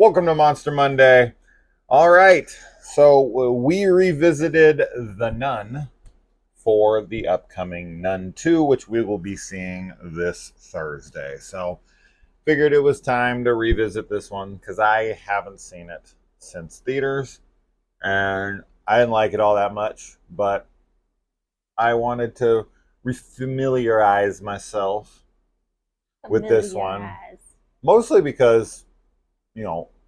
Welcome to Monster Monday. All right, so we revisited The Nun for the upcoming Nun 2, which we will be seeing this Thursday. So, figured it was time to revisit this one because I haven't seen it since theaters and I didn't like it all that much, but I wanted to refamiliarize myself with this one, Familiarize. mostly because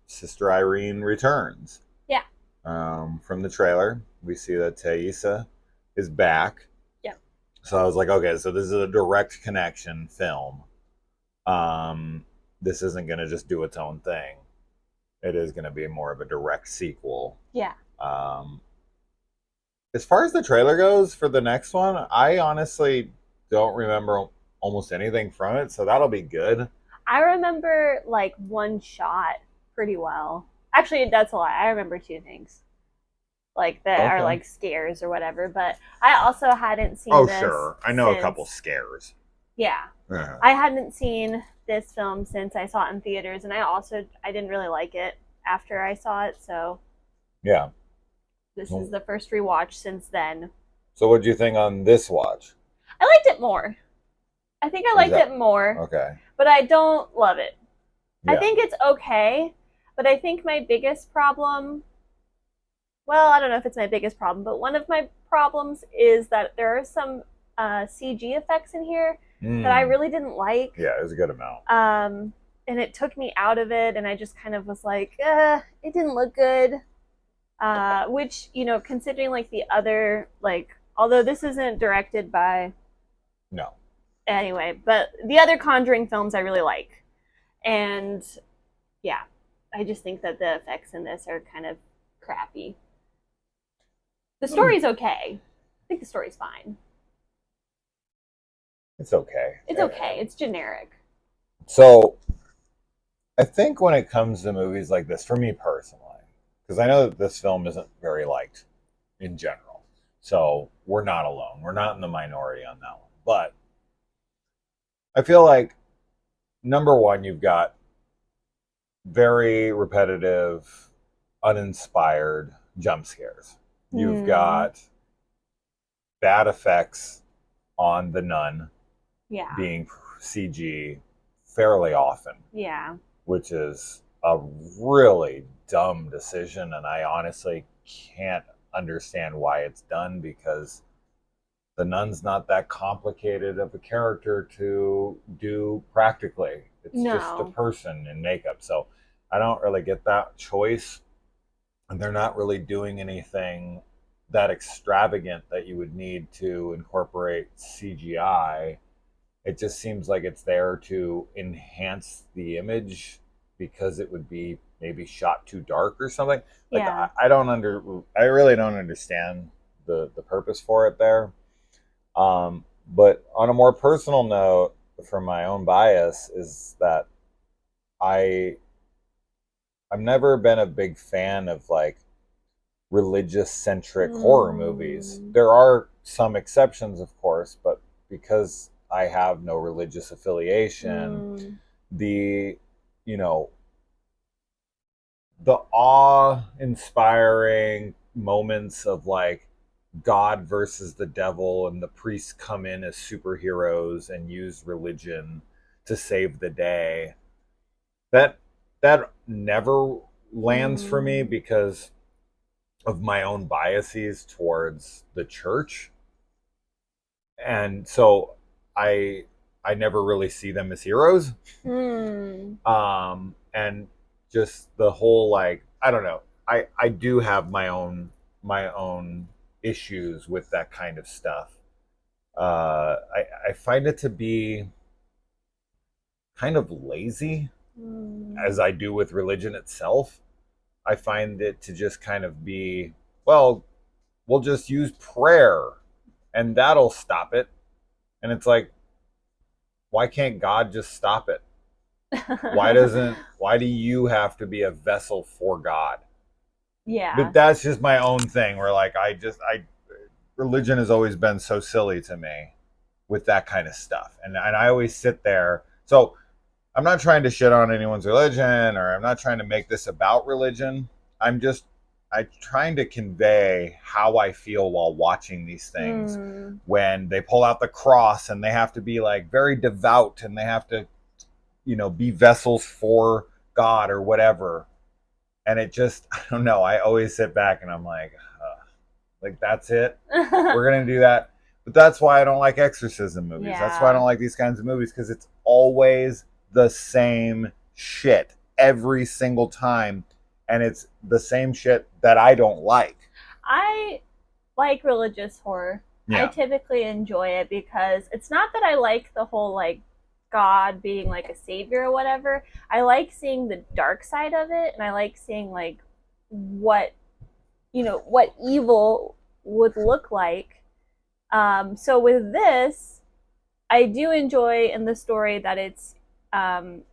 Sister Irene returns. Yeah. From the trailer, we see that Taisa is back. Yep. So I was like, okay, so this is a direct connection film. This isn't going to just do its own thing. It is going to be more of a direct sequel. Yeah. Um, as far as the trailer goes for the next one, I honestly don't remember almost anything from it, so that'll be good. I remember like one shot pretty well. Actually, that's a lie. I remember two things. Like that are Okay. like scares or whatever, but I also hadn't seen Oh, this sure. I know a couple since scares. yeah. Yeah. I hadn't seen this film since I saw it in theaters, and I didn't really like it after I saw it, so Yeah. this is the first rewatch since then. So, what do you think on this watch? I liked it more. I think I Is liked that it more, okay? but I don't love it. I Yeah. think it's okay, but I think my biggest problem, well, I don't know if it's my biggest problem, but one of my problems is that there are some CG effects in here that I really didn't like. Yeah, it was a good amount. And it took me out of it, and I just kind of was like, it didn't look good. Which, considering like the other, like, although this isn't directed by, No. anyway, but the other Conjuring films I really like. And yeah, I just think that the effects in this are kind of crappy. The story's okay. I think the story's fine. It's okay. It's okay. It's generic. So, I think when it comes to movies like this, for me personally, because I know that this film isn't very liked in general. So, we're not alone. We're not in the minority on that one. But I feel like, number one, you've got very repetitive, uninspired jump scares. You've got bad effects on the nun Yeah. being CG fairly often, Yeah. which is a really dumb decision. And I honestly can't understand why it's done because the nun's not that complicated of a character to do practically. It's just a No. person in makeup. So I don't really get that choice. And they're not really doing anything that extravagant that you would need to incorporate CGI. It just seems like it's there to enhance the image because it would be maybe shot too dark or something. Like Yeah. I really don't understand the purpose for it there. But on a more personal note, from my own bias, is that I I've never been a big fan of like religious centric horror movies. There are some exceptions, of course, but because I have no religious affiliation, the you know the awe inspiring moments of like God versus the devil and the priests come in as superheroes and use religion to save the day. That that never lands for me because of my own biases towards the church. And so I never really see them as heroes. And just the whole like I don't know. I do have my own issues with that kind of stuff. I find it to be kind of lazy, as I do with religion itself. I find it to just kind of be, well, we'll just use prayer and that'll stop it. And it's like, why can't God just stop it? Why do you have to be a vessel for God? Yeah. But that's just my own thing where like religion has always been so silly to me with that kind of stuff. And I always sit there. So I'm not trying to shit on anyone's religion, or I'm not trying to make this about religion. I'm trying to convey how I feel while watching these things. Mm. When they pull out the cross and they have to be like very devout and they have to, be vessels for God or whatever. And it just, I don't know. I always sit back and I'm like that's it. We're gonna do that. But that's why I don't like exorcism movies. Yeah. That's why I don't like these kinds of movies, because it's always the same shit every single time, and it's the same shit that I don't like. I like religious horror. Yeah. I typically enjoy it because it's not that I like the whole like God being like a savior or whatever. I like seeing the dark side of it, and I like seeing like what what evil would look like. So with this, I do enjoy in the story that it's and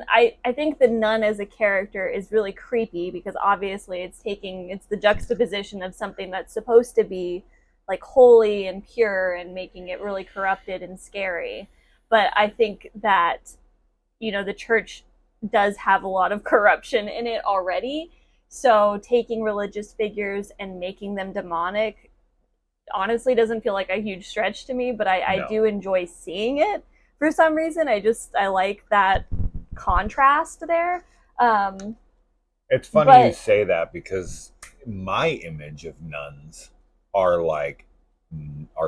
I think the nun as a character is really creepy because obviously it's the juxtaposition of something that's supposed to be like holy and pure and making it really corrupted and scary. But I think that the church does have a lot of corruption in it already. So taking religious figures and making them demonic honestly doesn't feel like a huge stretch to me, but I do enjoy seeing it for some reason. I like that contrast there. It's funny you say that, because my image of nuns are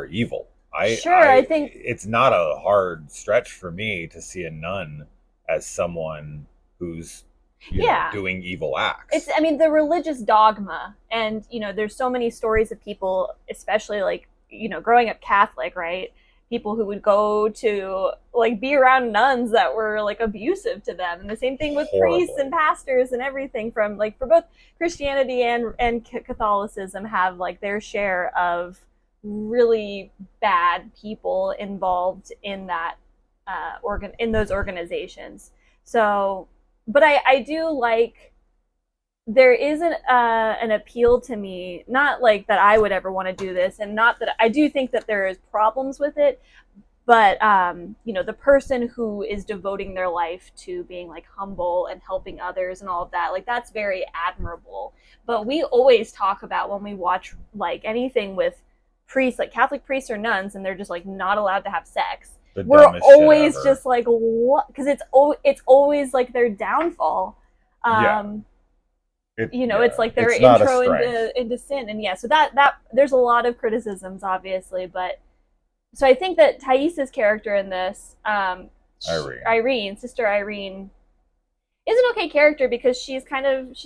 evil. I think it's not a hard stretch for me to see a nun as someone who's doing evil acts. The religious dogma, and there's so many stories of people, especially like growing up Catholic, right? People who would go to like be around nuns that were like abusive to them, and the same thing with priests and pastors and everything, from like for both Christianity and Catholicism have like their share of really bad people involved in that in those organizations. So, but I do like, there is an appeal to me, not like that I would ever want to do this, and not that I do think that there is problems with it, but the person who is devoting their life to being like humble and helping others and all of that, like that's very admirable. But we always talk about when we watch like anything with priests, like Catholic priests or nuns, and they're just like not allowed to have sex. We're always just like, what? Because it's always like their downfall. It's like their intro into sin, and yeah, so that there's a lot of criticisms, obviously, but so I think that Taisa's character in this, Sister Irene, is an okay character because she's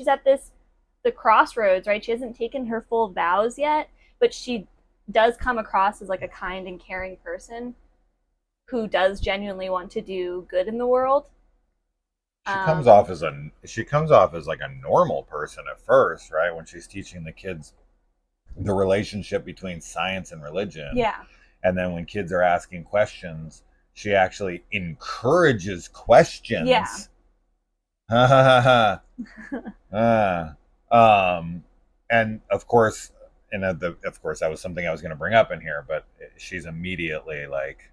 at the crossroads, right? She hasn't taken her full vows yet, but she does come across as like a kind and caring person who does genuinely want to do good in the world. She comes off as like a normal person at first, right? When she's teaching the kids the relationship between science and religion. Yeah. And then when kids are asking questions, she actually encourages questions. Yeah. And of course, that was something I was going to bring up in here, but she's immediately like,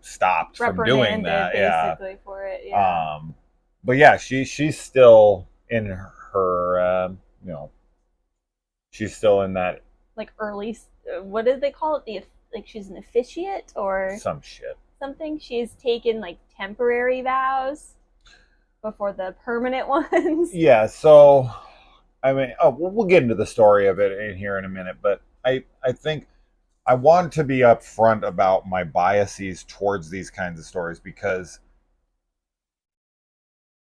stopped from doing that. Basically, for it. Yeah. But yeah, she's still in her, she's still in that like early. What did they call it? Like she's an officiate or some shit. Something. She's taken like temporary vows before the permanent ones. Yeah. So, we'll get into the story of it in here in a minute, but I think I want to be upfront about my biases towards these kinds of stories, because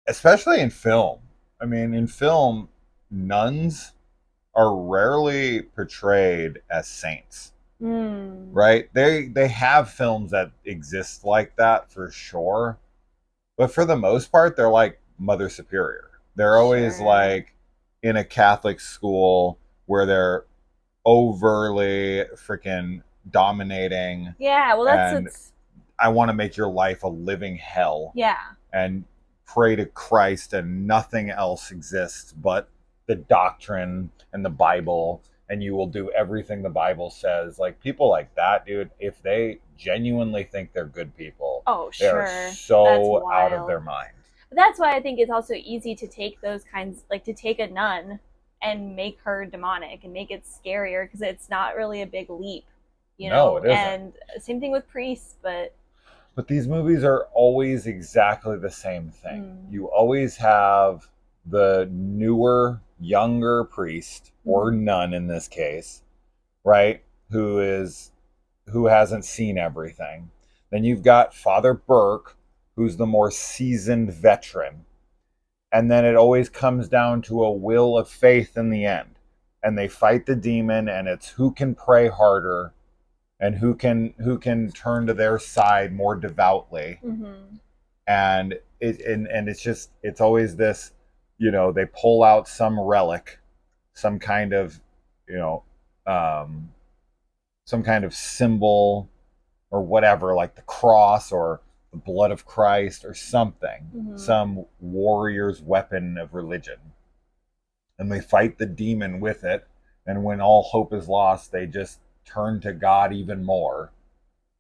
especially in film. In film, nuns are rarely portrayed as saints. Right? They have films that exist like that for sure. But for the most part, they're like Mother Superior. They're always like in a Catholic school where they're overly freaking dominating. Yeah, well that's I want to make your life a living hell. Yeah. And pray to Christ and nothing else exists but the doctrine and the Bible, and you will do everything the Bible says. Like people like that, dude, if they genuinely think they're good people. Oh, They are sure. That's so out of wild. their mind. But that's why I think it's also easy to take those kinds, like to take a nun and make her demonic and make it scarier because it's not really a big leap, No, it isn't. And same thing with priests, but But these movies are always exactly the same thing. mm, You always have the newer, younger priest or mm-hmm. nun in this case, right? Who hasn't seen everything. Then you've got Father Burke, who's the more seasoned veteran. And then it always comes down to a will of faith in the end. And they fight the demon, and it's who can pray harder and who can turn to their side more devoutly. Mm-hmm. And it's just it's always this, they pull out some relic, some kind of, you know um some kind of symbol or whatever, like the cross or the blood of Christ or something, Mm-hmm. some warrior's weapon of religion, and they fight the demon with it. And when all hope is lost, they just turn to God even more,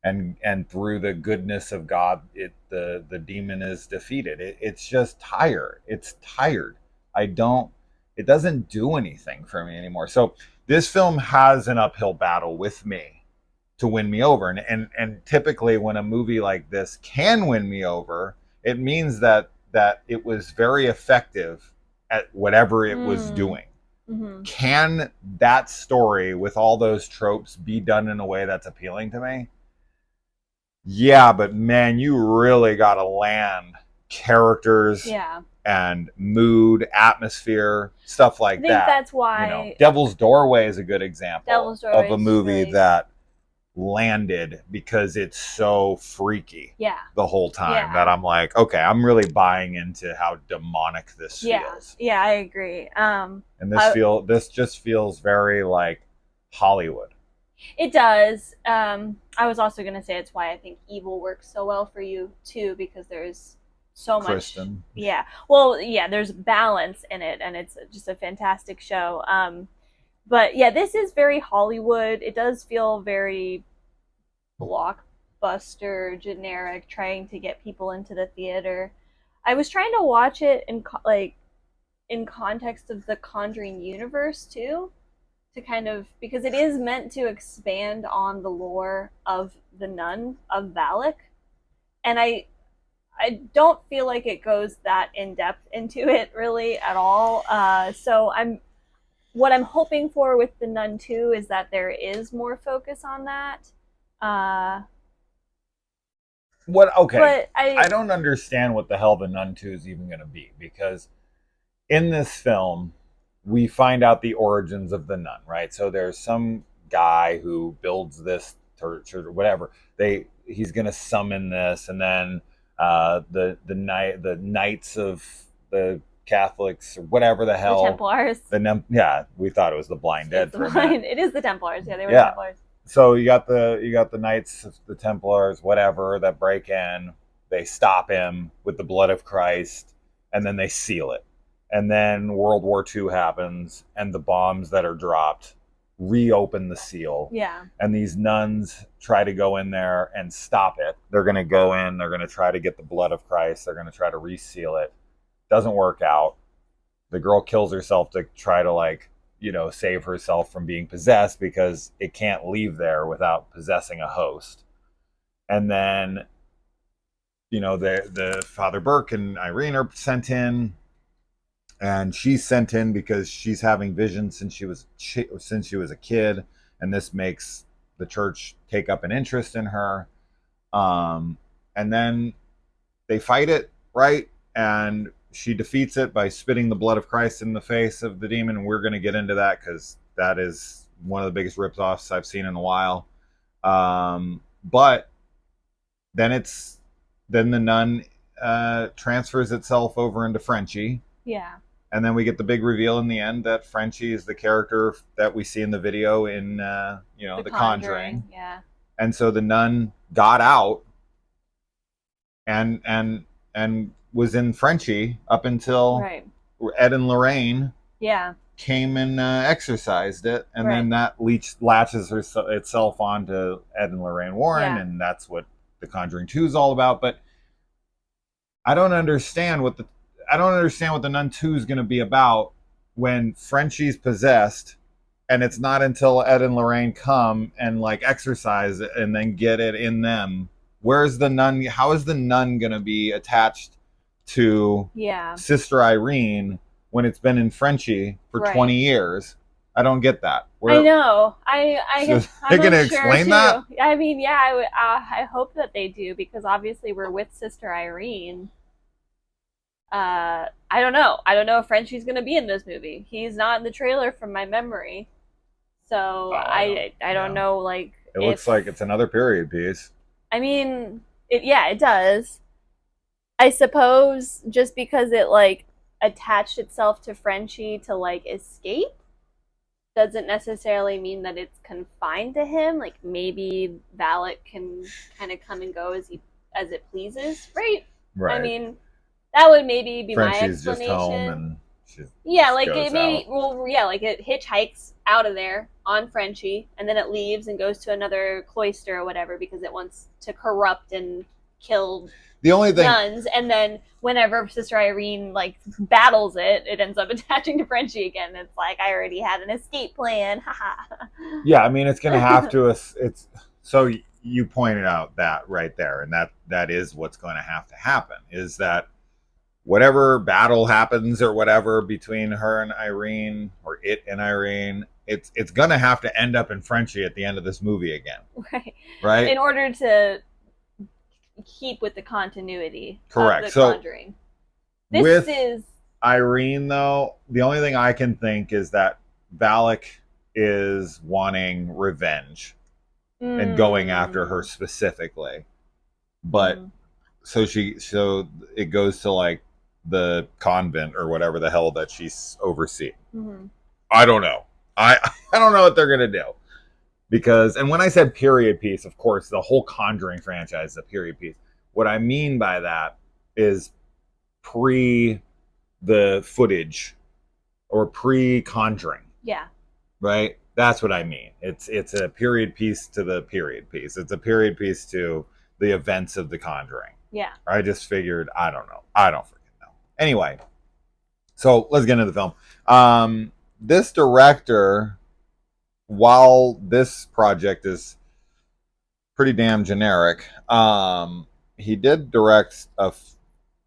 and through the goodness of God, the demon is defeated. It's just tired. It's tired. I don't. It doesn't do anything for me anymore. So this film has an uphill battle with me to win me over, and typically when a movie like this can win me over, it means that it was very effective at whatever it was doing. Mm-hmm. Can that story with all those tropes be done in a way that's appealing to me? Yeah, but man, you really got to land characters Yeah. and mood, atmosphere, stuff I like think that. that's why Devil's Doorway is a good example Devil's of Doorway a is movie really that landed because it's so freaky yeah. the whole time Yeah. that I'm like, okay, I'm really buying into how demonic this Yeah. feels. Yeah, I agree. And this just feels very like Hollywood. It does. I was also going to say it's why I think Evil works so well for you too, because there's so Kristen. much. Yeah. Well, yeah, there's balance in it, and it's just a fantastic show. But yeah, this is very Hollywood. It does feel very blockbuster, generic, trying to get people into the theater. I was trying to watch it in context of the Conjuring universe too, to kind of because it is meant to expand on the lore of the nun of Valak, and I don't feel like it goes that in depth into it really at all. So what I'm hoping for with the Nun 2 is that there is more focus on that. Uh, What? Okay, but I don't understand what the hell the Nun 2 is even going to be, because in this film we find out the origins of the nun, right? So there's some guy who builds this church or whatever. He's going to summon this, and then the knights of the Catholics or whatever the hell, the Templars. Yeah, we thought it was the Blind Dead for a minute. It is the Templars. Yeah, they were the Templars. So you got the Knights of the Templars, whatever, that break in. They stop him with the blood of Christ, and then they seal it. And then World War II happens, and the bombs that are dropped reopen the seal. Yeah. And these nuns try to go in there and stop it. They're going to go in. They're going to try to get the blood of Christ. They're going to try to reseal it. Doesn't work out. The girl kills herself to try to save herself from being possessed, because it can't leave there without possessing a host. And then, the Father Burke and Irene are sent in, and she's sent in because she's having visions since she was a kid, and this makes the church take up an interest in her. And then they fight it, right? And she defeats it by spitting the blood of Christ in the face of the demon. And we're going to get into that because that is one of the biggest ripoffs I've seen in a while. But then the nun transfers itself over into Frenchie. Yeah. And then we get the big reveal in the end that Frenchie is the character that we see in the video in the Conjuring. Yeah. And so the nun got out and was in Frenchie up until right. Ed and Lorraine Yeah. came and exercised it, and Right. then that latches itself onto Ed and Lorraine Warren, Yeah. and that's what The Conjuring 2 is all about. But I don't understand what the I don't understand what the Nun 2 is going to be about when Frenchie's possessed, and it's not until Ed and Lorraine come and like exercise it and then get it in them. Where's the nun? How is the nun going to be attached to Yeah. Sister Irene when it's been in Frenchie for Right. 20 years? I don't get that. I Where know. so they're I'm going to unsure explain that? too. I mean, yeah, I hope that they do because obviously we're with Sister Irene. I don't know. I don't know if Frenchie's going to be in this movie. He's not in the trailer from my memory. So Oh, I don't. I don't Yeah, know like it looks if like it's another period piece. I mean it yeah, it does. I suppose just because it like attached itself to Frenchie to like escape doesn't necessarily mean that it's confined to him. Like maybe Valak can kind of come and go as it pleases, right? I Right. mean, that would maybe be my Frenchie's just home explanation. and she Yeah, just like it goes maybe out. well, yeah, like it hitchhikes out of there on Frenchie, and then it leaves and goes to another cloister or whatever because it wants to corrupt and kill The only thing, nuns, and then whenever Sister Irene like battles it, it ends up attaching to Frenchie again. It's like I already had an escape plan. Haha. yeah, I mean, it's going to have to. It's so you pointed out that right there, and that is what's going to have to happen. Is that whatever battle happens or whatever between her and Irene, or it and Irene, it's going to have to end up in Frenchie at the end of this movie again, Right. right? In order to keep with the continuity of Correct. the So Conjuring. This with is Irene, though, the only thing I can think is that Valak is wanting revenge and going after her mm, specifically. But mm, so it goes to like the convent or whatever the hell that she's overseeing. mm, I don't know. I I don't know what they're gonna do because and when I said period piece, of course, the whole Conjuring franchise is a period piece. What I mean by that is pre the footage or pre Conjuring, yeah, right? That's what I mean. It's a period piece to the period piece. It's a period piece to the events of The Conjuring. yeah. I just figured I don't know. I don't freaking know. Anyway, so let's get into the film. This director, while this project is pretty damn generic, he did direct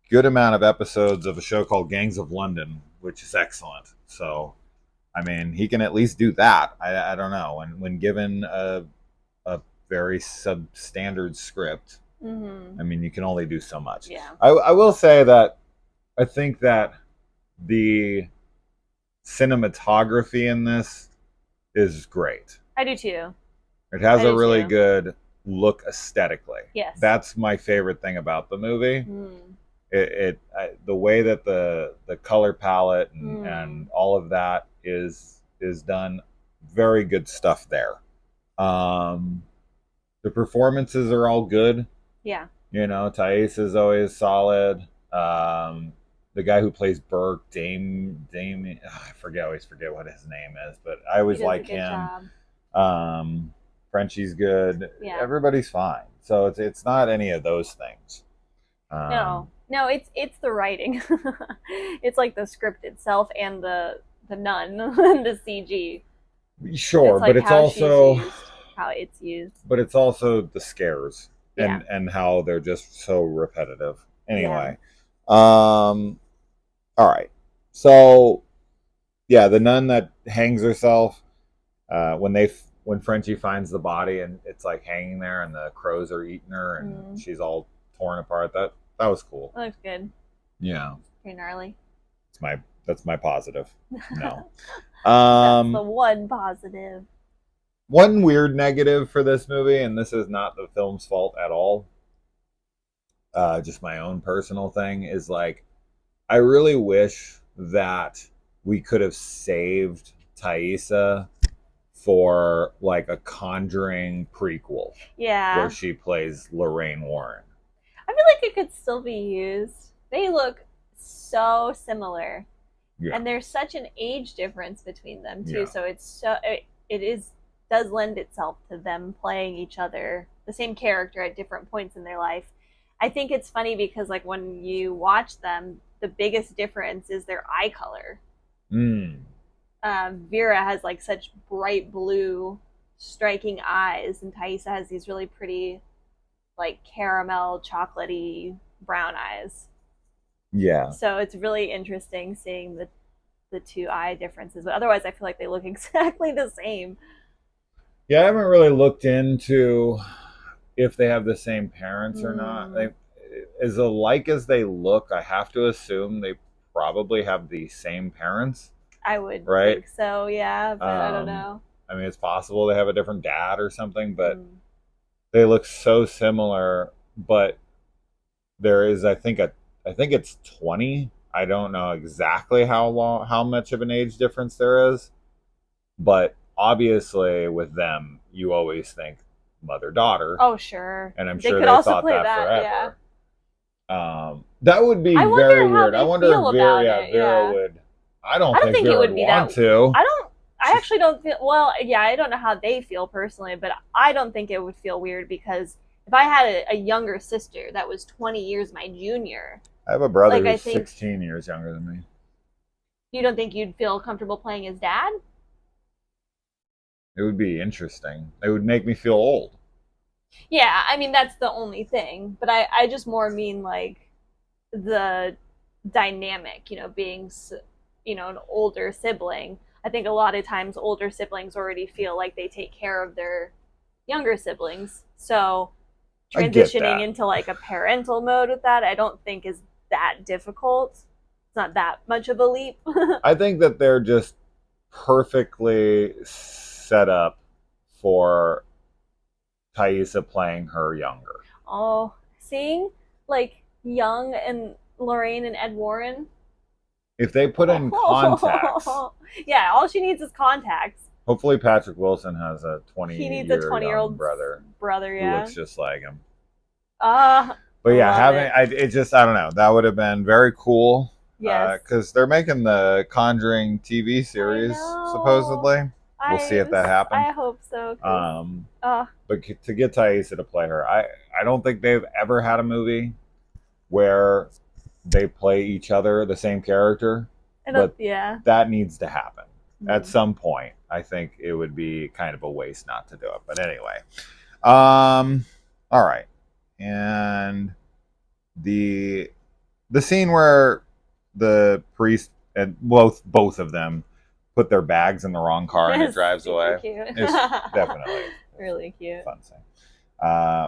good amount of episodes of a show called Gangs of London, which is excellent. So I mean, he can at least do that. I don't know. And when given a very substandard script, Mm-hmm. I mean, you can only do so much. Yeah. I will say that I think that the cinematography in this is great. I do too. It has I a do really too. good look aesthetically. Yes. That's my favorite thing about the movie. Mm. The way that the color palette Mm. and all of that is done, very good stuff there. Um, the performances are all good. Yeah. You know, Taisa is always solid. The guy who plays Burke, Dame, I always forget what his name is, but I He always does a like good him. job. Frenchie's good. Yeah. Everybody's fine. So it's not any of those things. No. No, it's the writing. It's like the script itself and the nun and the CG. Sure, It's but like it's how she's also used, how it's used. the scares Yeah. and how they're just so repetitive. Yeah. Anyway, all right. So yeah, the nun that hangs herself when Frenchie finds the body and it's like hanging there and the crows are eating her and Mm. she's all torn apart. That was cool. That looks good. Yeah, Pretty gnarly. it's my that's my positive. No. That's the Um, one positive. one weird negative for this movie, and this is not the film's fault at all. Just my own personal thing is like I really wish that we could have saved Taisa for like a Conjuring prequel where Yeah. she plays Lorraine Warren. I feel like it could still be used. They look so similar. Yeah. And there's such an age difference between them too, Yeah. so it is does lend itself to them playing each other, the same character at different points in their life. I think it's funny because like when you watch them, the biggest difference is their eye color. Mm. Vera has like such bright blue, striking eyes, and Taisa has these really pretty, like caramel, chocolatey brown eyes. Yeah. So it's really interesting seeing the two eye differences. But otherwise, I feel like they look exactly the same. Yeah, I haven't really looked into if they have the same parents or not. Hmm. They, as alike as they look, I have to assume they probably have the same parents, I would right? think so, yeah, but I don't Um, know. I mean, it's possible they have a different dad or something, but Mm. they look so similar. But there is, I think it's 20. I don't know exactly how much of an age difference there is, but obviously with them, you always think mother daughter, Oh, sure. and I'm They sure could they also thought play that that, yeah. forever. That would be I very wonder how weird. I they wonder if feel Vera, about yeah, it, Vera yeah. would. I don't I don't think think it Vera would would be want that. to. I don't. I She's, actually don't feel. Well, yeah, I don't know how they feel personally, but I don't think it would feel weird because if I had a younger sister that was 20 years my junior, I have a brother like I who's think 16 years younger than me. you don't think you'd feel comfortable playing his dad? It would be interesting. It would make me feel old. Yeah, I mean that's the only thing, but I just more mean like the dynamic, being an older sibling. I think a lot of times older siblings already feel like they take care of their younger siblings. So I get transitioning that. into like a parental mode with that, I don't think is that difficult. It's not that much of a leap. I think that they're just perfectly set up for Thaisa playing her younger. Oh, seeing like Young and Lorraine and Ed Warren. If they put in contacts, Yeah, all she needs is contacts. hopefully Patrick Wilson has a He 20 needs a year 20-year young old brother brother, who yeah. looks just like him. But I yeah, love having it. it just I don't know. That would have been very cool Yes. because they're making the Conjuring TV I series know. supposedly. We'll see if that I happens. hope so cuz Um, uh but to get Thaisa to play her, I don't think they've ever had a movie where they play each other the same character, I don't but yeah. that needs to happen at Mm. some point. I think it would be kind of a waste not to do it. But anyway, um, all right, and the the scene where the priest and both of them put their bags in the wrong car and it It's drives super away cute. is definitely Really cute. fun scene.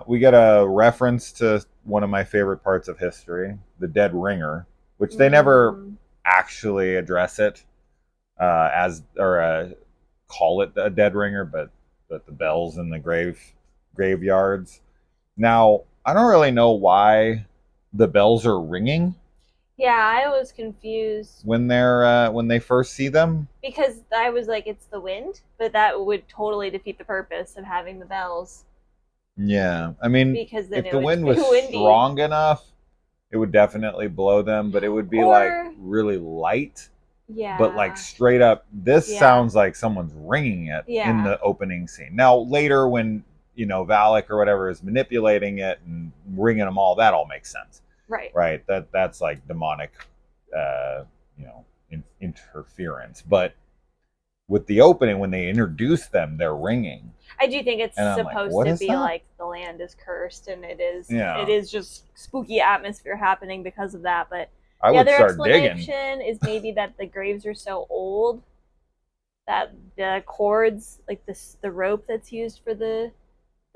We get a reference to one of my favorite parts of history, the dead ringer, which they never Mm. actually address it as or call it a dead ringer, but the bells in the graveyards. Now, I don't really know why the bells are ringing Yeah, I was confused when they first see them. because I was like, it's the wind, but that would totally defeat the purpose of having the bells Yeah, I mean, because then if it the would just wind be was windy. strong enough, it would definitely blow them, but it would be like Or, really light. But like yeah, straight up, this yeah, sounds like someone's ringing it in yeah, the opening scene. Now later, when Valak or whatever is manipulating it and ringing them all, that all makes sense, right. right? That's like demonic, uh, interference. But with the opening, when they introduce them, they're ringing, I do think it's and I'm like, supposed what to is be that? like the land is cursed and it Yeah, is just spooky atmosphere happening because of that. But I the would other start digging. explanation is maybe that the graves are so old that the cords, like the rope that's used for the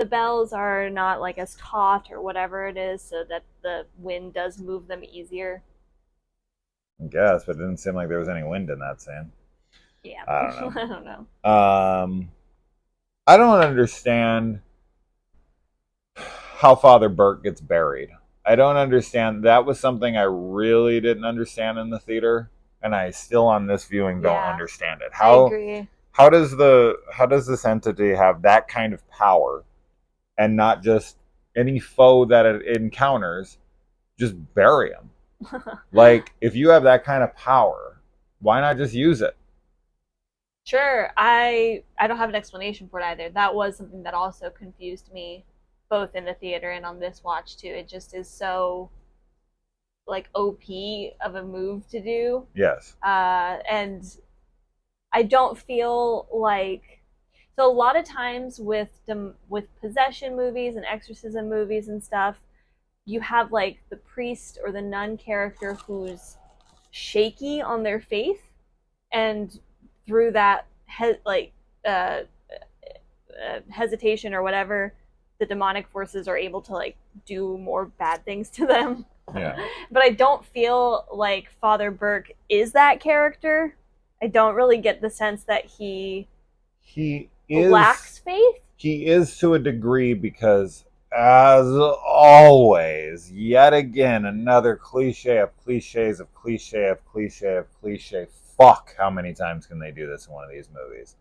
bells are not like as taut or whatever it is, so that the wind does move them easier. I guess, but it didn't seem like there was any wind in that scene. Yeah, I I don't don't know. know. I don't understand how Father Burke gets buried. I don't understand. That was something I really didn't understand in the theater, and I still on this viewing don't Yeah, understand it. I agree. How does this entity have that kind of power and not just any foe that it encounters just bury him? Like if you have that kind of power, why not just use it? Sure, I don't have an explanation for it either. That was something that also confused me, both in the theater and on this watch too. It just is so like OP of a move to do, Yes. and I don't feel like so a lot of times with possession movies and exorcism movies and stuff, you have like the priest or the nun character who's shaky on their faith, and through that uh, hesitation or whatever, the demonic forces are able to like do more bad things to them. Yeah. But I don't feel like Father Burke is that character. I don't really get the sense that He lacks faith. He is to a degree because, as always, yet again, another cliche of cliches of cliche of cliche of cliche. Fuck, how many times can they do this in one of these movies?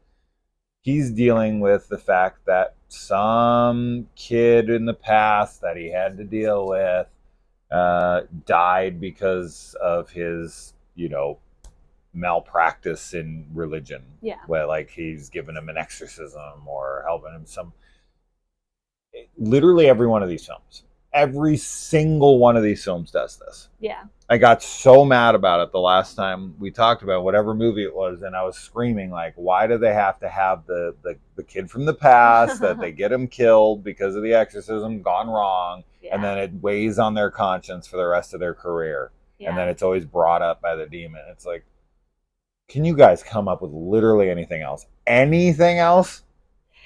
He's dealing with the fact that some kid in the past that he had to deal with died because of his, malpractice in religion. Yeah. Where like he's giving him an exorcism or helping him some. Literally every one of these films, every single one of these films does this. Yeah. I got so mad about it the last time we talked about whatever movie it was, and I was screaming like, why do they have to have the kid from the past that they get him killed because of the exorcism gone wrong, and then it weighs on their conscience for the rest of their career, and then it's always brought up by the demon. It's like, can you guys come up with literally anything else? Anything else?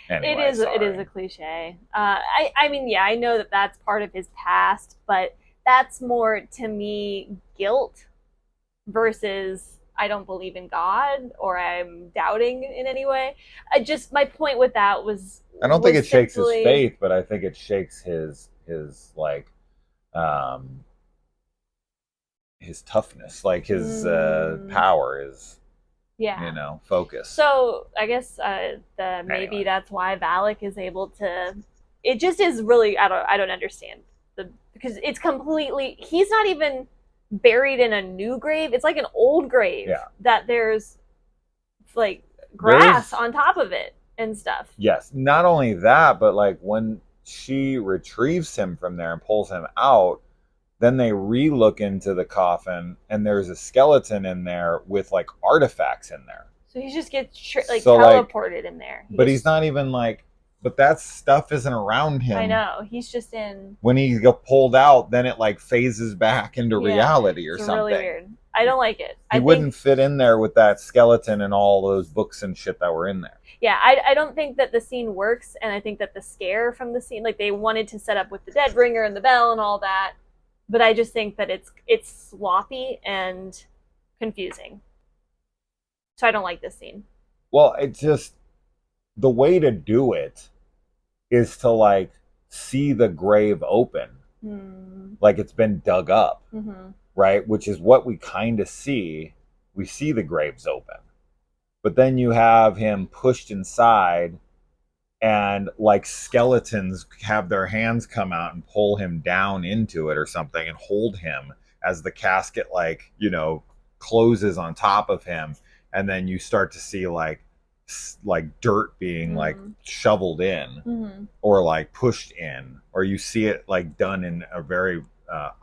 Anyway, it is a cliche. I mean, yeah, I know that that's part of his past, but that's more to me guilt versus I don't believe in God or I'm doubting in any way. I just my point with that was I don't think it shakes his faith, but I think it shakes his like his toughness, like his power, his focus. So I guess maybe that's why Valak is able to. It just is really I don't understand because it's completely he's not even buried in a new grave. It's like an old grave that there's like grass on top of it and stuff. Yes, not only that, but like when she retrieves him from there and pulls him out, then they re-look into the coffin and there's a skeleton in there with like artifacts in there. So he just gets teleported in there. But he's not even like, but that stuff isn't around him. I know. He's just in. When he got pulled out, then it like phases back into reality or something. Really weird. I don't like it. He wouldn't fit in there with that skeleton and all those books and shit that were in there. Yeah, I don't think that the scene works, and I think that the scare from the scene, like they wanted to set up with the dead ringer and the bell and all that, but I just think that it's sloppy and confusing. So I don't like this scene. Well, it's just the way to do it is to like see the grave open, like it's been dug up, right? Which is what we kind of see. We see the graves open, but then you have him pushed inside, and like skeletons have their hands come out and pull him down into it or something and hold him as the casket closes on top of him, and then you start to see like dirt being like shoveled in or like pushed in, or you see it like done in a very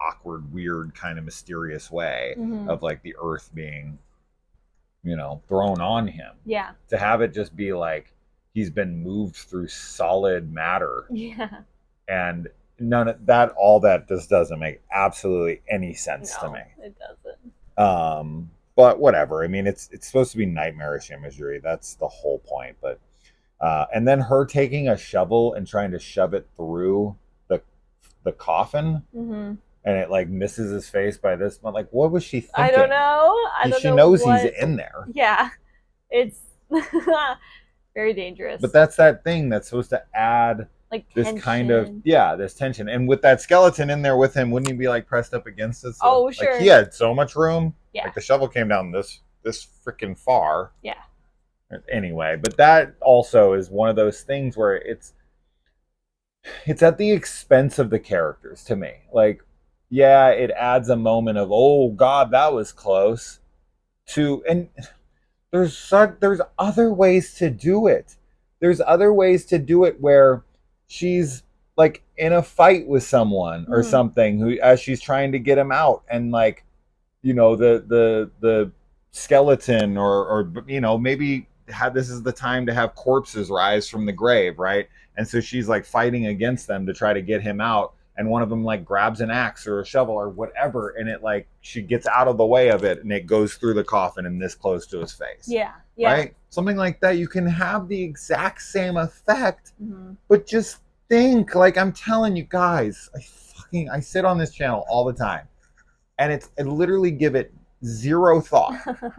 awkward, weird, kind of mysterious way of like the earth being thrown on him. Yeah, to have it just be like he's been moved through solid matter. Yeah. And none of that, all that just doesn't make absolutely any sense to me. It doesn't. But whatever. I mean, it's supposed to be nightmarish imagery. That's the whole point. But and then her taking a shovel and trying to shove it through the coffin, and it like misses his face by this much. Like, what was she thinking? I don't know. She knows he's in there. Yeah, it's very dangerous. But that's that thing that's supposed to add like this tension. Kind of this tension. And with that skeleton in there with him, wouldn't he be like pressed up against it? So, sure. Like he had so much room. Yeah. Like the shovel came down this freaking far. Yeah. Anyway, but that also is one of those things where it's at the expense of the characters to me. Like, yeah, it adds a moment of, oh God, that was close. and there's other ways to do it. There's other ways to do it where she's like in a fight with someone or something who as she's trying to get him out, and like, the skeleton, or maybe this is the time to have corpses rise from the grave, right? And so she's like fighting against them to try to get him out, and one of them like grabs an axe or a shovel or whatever, and it like she gets out of the way of it, and it goes through the coffin and this close to his face. Yeah. Right? Something like that. You can have the exact same effect, but just think, like, I'm telling you guys, I sit on this channel all the time, and I literally give it zero thought.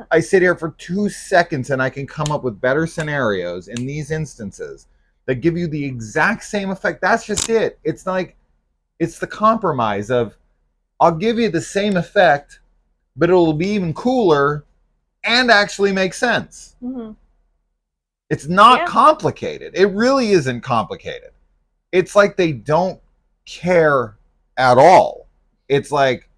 I sit here for 2 seconds and I can come up with better scenarios in these instances that give you the exact same effect. That's just it. It's like, it's the compromise of, I'll give you the same effect, but it'll be even cooler and actually make sense. It's not complicated. It really isn't complicated. It's like they don't care at all. It's like,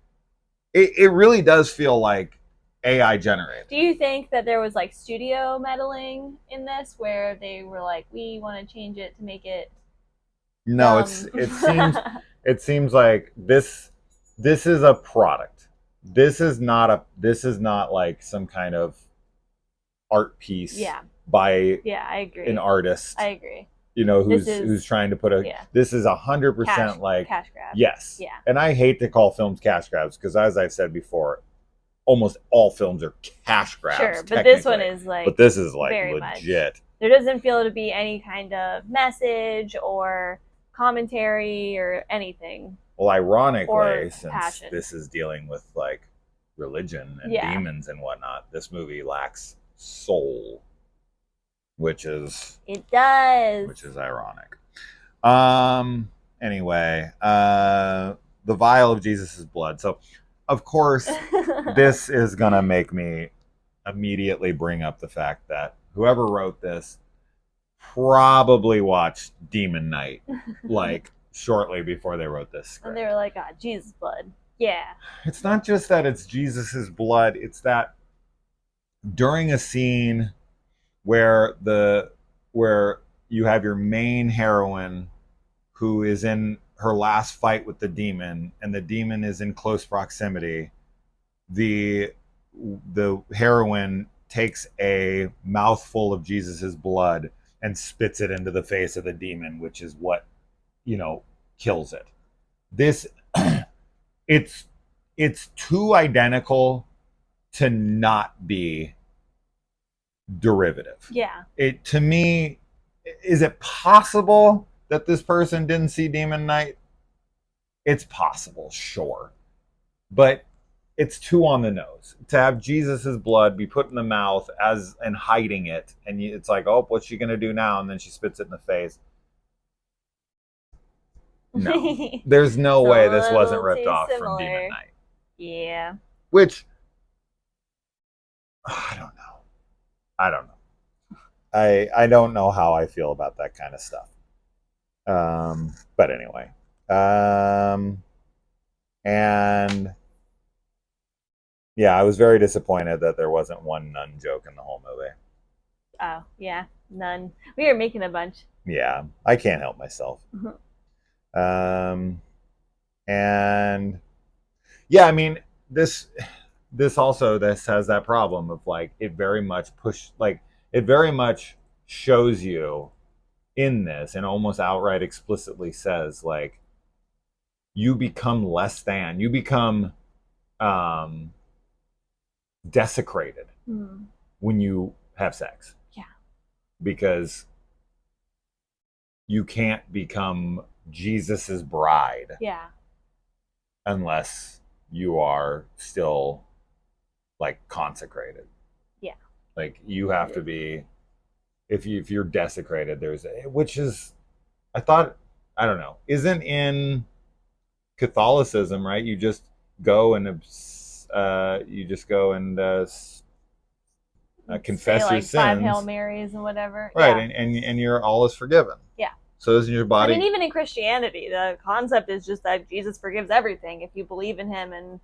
it really does feel like AI generated. Do you think that there was like studio meddling in this, where they were like, we want to change it to make it? No, it seems like this is a product. This is not like some kind of art piece. By I agree. An artist. I agree. Who's trying to put this is 100% like cash grab. Yes. Yeah. And I hate to call films cash grabs because, as I've said before, almost all films are cash grabs. Sure, but this one is like. But this is like legit. Much. There doesn't feel to be any kind of message or commentary or anything. Well, ironically, since this is dealing with like religion and demons and whatnot, this movie lacks soul. Which is ironic. Anyway, the vial of Jesus' blood. So, of course, this is gonna make me immediately bring up the fact that whoever wrote this probably watched Demon Knight like shortly before they wrote this script. And they were like, "Ah, Jesus' blood." Yeah. It's not just that it's Jesus' blood. It's that during a scene where you have your main heroine who is in her last fight with the demon, and the demon is in close proximity, the heroine takes a mouthful of Jesus's blood and spits it into the face of the demon, which is what kills it. This it's too identical to not be derivative. Yeah. To me, is it possible that this person didn't see Demon Knight? It's possible, sure. But it's too on the nose. To have Jesus's blood be put in the mouth and hiding it, and it's like, oh, what's she gonna do now? And then she spits it in the face. No. There's no way this wasn't ripped off from Demon Knight. Yeah. Which, I don't know. I don't know. I don't know how I feel about that kind of stuff. But anyway. And yeah, I was very disappointed that there wasn't one nun joke in the whole movie. Oh, yeah. None. We were making a bunch. Yeah, I can't help myself. And yeah, I mean, this has that problem of like, it very much shows you in this, and almost outright explicitly says, like, you become less than, you become desecrated when you have sex. Yeah. Because you can't become Jesus's bride. Yeah. Unless you are still like consecrated. Yeah. Like you have to be, if you're desecrated, which is, I thought, I don't know, isn't in Catholicism, right? You just go and confess say, your sins. 5 Hail sins. Marys and whatever. Right, yeah. and your all is forgiven. Yeah. So isn't your body? I mean, even in Christianity, the concept is just that Jesus forgives everything if you believe in him and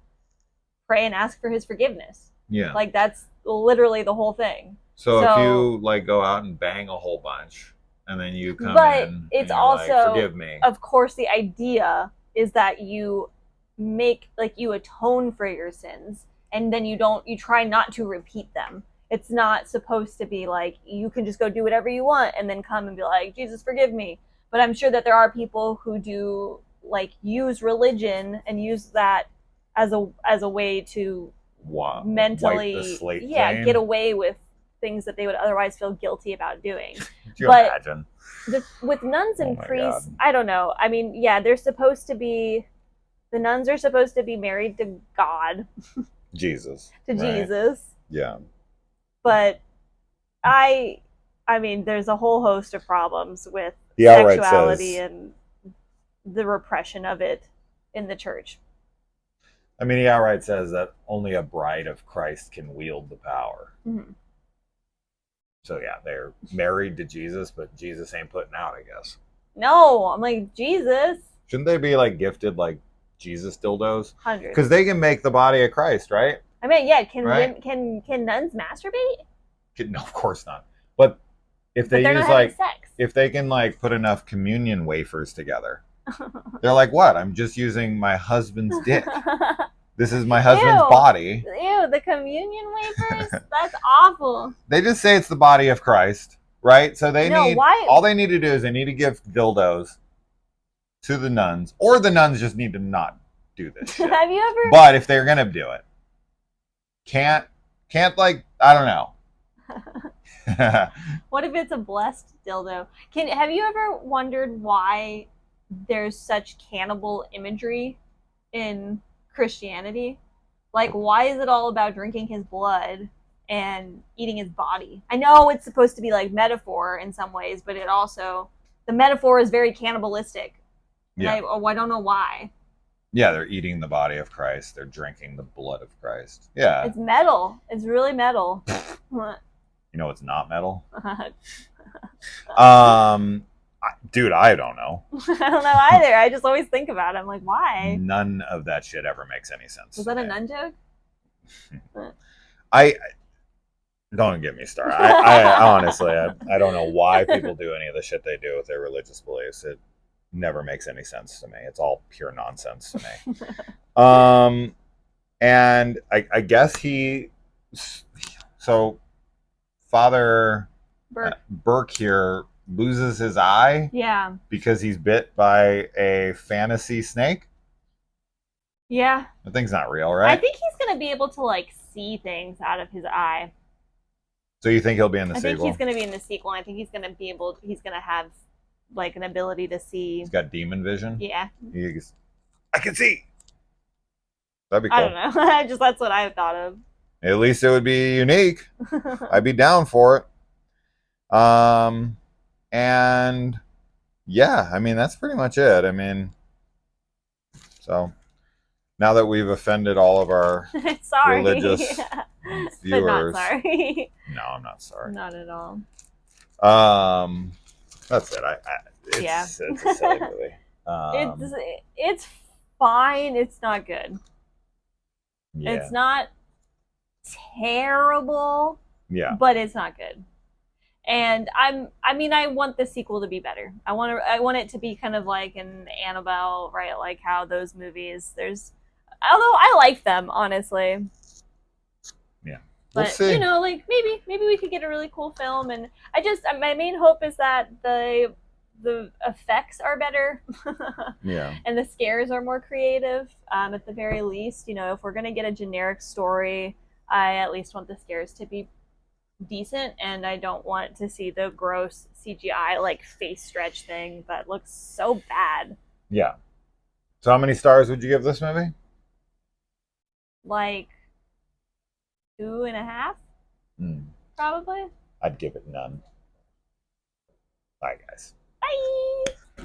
pray and ask for his forgiveness. Yeah. Like that's literally the whole thing. So if So, you like go out and bang a whole bunch, and then you come but in and it's you're like, also, "Forgive me," of course, the idea is that you make, like, you atone for your sins, and then you try not to repeat them. It's not supposed to be like you can just go do whatever you want and then come and be like, Jesus, forgive me. But I'm sure that there are people who do, like, use religion and use that as a way to wipe the mentally, slate yeah, get clean. away with things that they would otherwise feel guilty about doing. Could you But imagine? with nuns Oh and my priests, god, I don't know. I mean, yeah, they're supposed to be, the nuns are supposed to be married to God, Jesus, to right? Jesus. Yeah, But I I mean, there's a whole host of problems with he outright sexuality says. and the repression of it in the church. I mean, he outright says that only a bride of Christ can wield the power. Mm-hmm. So yeah, they're married to Jesus, but Jesus ain't putting out, I guess. No, I'm like, Jesus. Shouldn't they be like gifted like Jesus dildos? Hundreds. Because they can make the body of Christ, right? I mean, yeah, Right? can nuns masturbate? No, of course not. But if But they they're not use having like, sex. if they can like put enough communion wafers together, they're like, what? I'm just using my husband's dick. This is my husband's Ew. body. Ew, the communion wafers? That's awful. They just say it's the body of Christ, right? So Why? all they need to do is they need to give dildos to the nuns, or the nuns just need to not do this shit. Have you ever? But if they're gonna do it, can't like, I don't know. What if it's a blessed dildo? Have you ever wondered why there's such cannibal imagery in Christianity? Like, why is it all about drinking his blood and eating his body? I know it's supposed to be like metaphor in some ways, but it also, the metaphor is very cannibalistic. And Yeah. I don't know why. Yeah, they're eating the body of Christ. They're drinking the blood of Christ. Yeah. It's metal. It's really metal. You know it's not metal? Dude, I don't know. I don't know either. I just always think about it. I'm like, why? None of that shit ever makes any sense. Was that a nun joke? I don't get me started. I honestly, I don't know why people do any of the shit they do with their religious beliefs. It never makes any sense to me. It's all pure nonsense to me. And I guess so Father Burke here loses his eye. Yeah. Because he's bit by a fantasy snake. Yeah. The thing's not real, right? I think he's gonna be able to, like, see things out of his eye. So you think he'll be in the sequel? I think he's gonna be in the sequel. I think he's gonna have, like, an ability to see. He's got demon vision. Yeah. I can see. That'd be cool. I don't know. That's what I thought of. At least it would be unique. I'd be down for it. And yeah, I mean, that's pretty much it. I mean, so now that we've offended all of our religious viewers, but not sorry. No, I'm not sorry. Not at all. That's it. It's a silly movie. It's fine. It's not good. Yeah. It's not terrible. Yeah. But it's not good. And I want the sequel to be better. I want it to be kind of like an Annabelle, right? Like how those movies, although I like them, honestly. Yeah. But, we'll see. You know, like, maybe we could get a really cool film. And my main hope is that the effects are better. Yeah. And the scares are more creative, at the very least. You know, if we're going to get a generic story, I at least want the scares to be decent, and I don't want to see the gross CGI, like, face stretch thing that looks so bad. Yeah. So how many stars would you give this movie? Like 2.5? Probably. I'd give it none. Bye, guys. Bye.